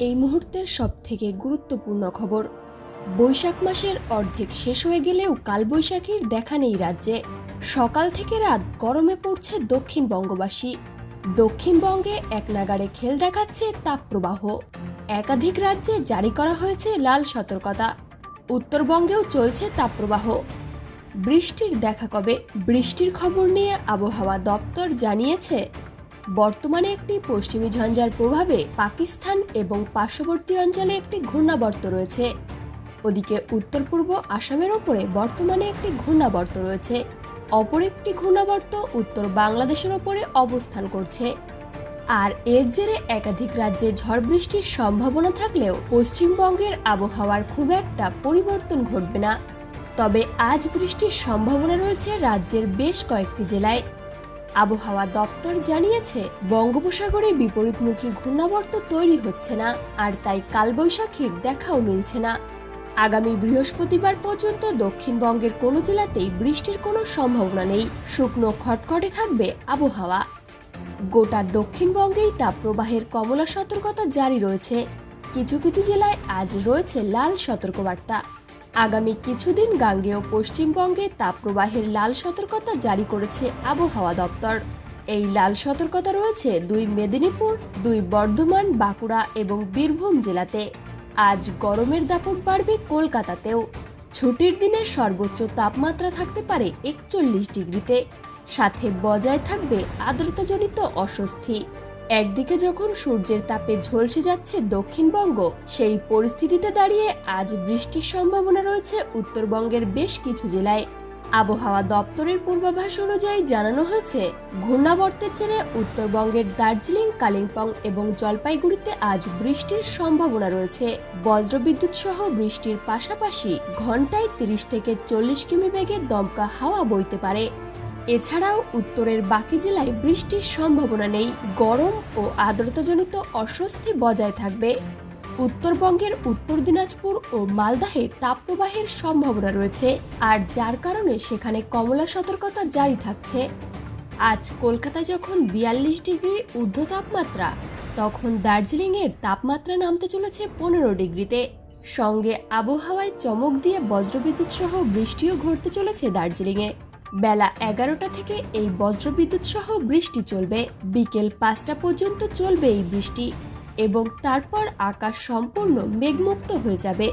এই মুহূর্তের সবথেকে গুরুত্বপূর্ণ খবর। বৈশাখ মাসের অর্ধেক শেষ হয়ে গেলেও কালবৈশাখীর দেখা নেই রাজ্যে। সকাল থেকে রাত গরমে পড়ছে দক্ষিণবঙ্গবাসী। দক্ষিণবঙ্গে এক নাগাড়ে খেল দেখাচ্ছে তাপপ্রবাহ। একাধিক রাজ্যে জারি করা হয়েছে লাল সতর্কতা। উত্তরবঙ্গেও চলছে তাপপ্রবাহ। বৃষ্টির দেখা কবে? বৃষ্টির খবর নিয়ে আবহাওয়া দপ্তর জানিয়েছে, বর্তমানে একটি পশ্চিমী ঝঞ্ঝার প্রভাবে পাকিস্তান এবং পার্শ্ববর্তী অঞ্চলে একটি ঘূর্ণাবর্ত রয়েছে। ওদিকে উত্তর পূর্ব আসামের ওপরে বর্তমানে একটি ঘূর্ণাবর্ত রয়েছে। অপর একটি ঘূর্ণাবর্ত উত্তর বাংলাদেশের ওপরে অবস্থান করছে। আর এর জেরে একাধিক রাজ্যে ঝড় বৃষ্টির সম্ভাবনা থাকলেও পশ্চিমবঙ্গের আবহাওয়ার খুব একটা পরিবর্তন ঘটবে না। তবে আজ বৃষ্টির সম্ভাবনা রয়েছে রাজ্যের বেশ কয়েকটি জেলায়। আবহাওয়া দপ্তর জানিয়েছে, বঙ্গোপসাগরে বিপরীতমুখী ঘূর্ণাবর্ত তৈরি হচ্ছে না, আর তাই কালবৈশাখীর দেখাও মিলছে না। আগামী বৃহস্পতিবার পর্যন্ত দক্ষিণবঙ্গের কোনো জেলাতেই বৃষ্টির কোনো সম্ভাবনা নেই। শুকনো খটখটে থাকবে আবহাওয়া। গোটা দক্ষিণবঙ্গেই তাপপ্রবাহের কমলা সতর্কতা জারি রয়েছে। কিছু কিছু জেলায় আজ রয়েছে লাল সতর্কবার্তা। আগামী কিছুদিন গাঙ্গেয় পশ্চিমবঙ্গে তাপপ্রবাহের লাল সতর্কতা জারি করেছে আবহাওয়া দপ্তর। এই লাল সতর্কতা রয়েছে 2 মেদিনীপুর, 2 বর্ধমান, বাঁকুড়া এবং বীরভূম জেলাতে। আজ গরমের দাপট বাড়বে কলকাতাতেও। ছুটির দিনে সর্বোচ্চ তাপমাত্রা থাকতে পারে 41 ডিগ্রিতে। সাথে বজায় থাকবে আর্দ্রতাজনিত অস্বস্তি। একদিকে যখন সূর্যের তাপে ঝলসে যাচ্ছে দক্ষিণবঙ্গ, সেই পরিস্থিতিতে দাঁড়িয়ে আজ বৃষ্টির সম্ভাবনা রয়েছে উত্তরবঙ্গের বেশ কিছু জেলায়। আবহাওয়া দপ্তরের পূর্বাভাস অনুযায়ী জানানো হয়েছে, ঘূর্ণাবর্তের জেরে উত্তরবঙ্গের দার্জিলিং, কালিম্পং এবং জলপাইগুড়িতে আজ বৃষ্টির সম্ভাবনা রয়েছে। বজ্রবিদ্যুৎ সহ বৃষ্টির পাশাপাশি ঘন্টায় 30 থেকে 40 কিমি বেগে দমকা হাওয়া বইতে পারে। এছাড়াও উত্তরের বাকি জেলায় বৃষ্টির সম্ভাবনা নেই। গরম ও আর্দ্রতাজনিত অস্বস্তি বজায় থাকবে। উত্তরবঙ্গের উত্তর দিনাজপুর ও মালদাহে তাপপ্রবাহের সম্ভাবনা রয়েছে, আর যার কারণে সেখানে কমলা সতর্কতা জারি থাকছে। আজ কলকাতায় যখন 42 ডিগ্রি ঊর্ধ্ব তাপমাত্রা, তখন দার্জিলিংয়ের তাপমাত্রা নামতে চলেছে 15 ডিগ্রিতে। সঙ্গে আবহাওয়ায় চমক দিয়ে বজ্রবিদ্যুৎ সহ বৃষ্টিও ঘটতে চলেছে দার্জিলিংয়ে। বেলা 11টা থেকে এই বজ্রবিদ্যুৎ সহ বৃষ্টি চলবে। বিকেল 5টা পর্যন্ত চলবে এই বৃষ্টি এবং তারপর আকাশ সম্পূর্ণ মেঘমুক্ত হয়ে যাবে।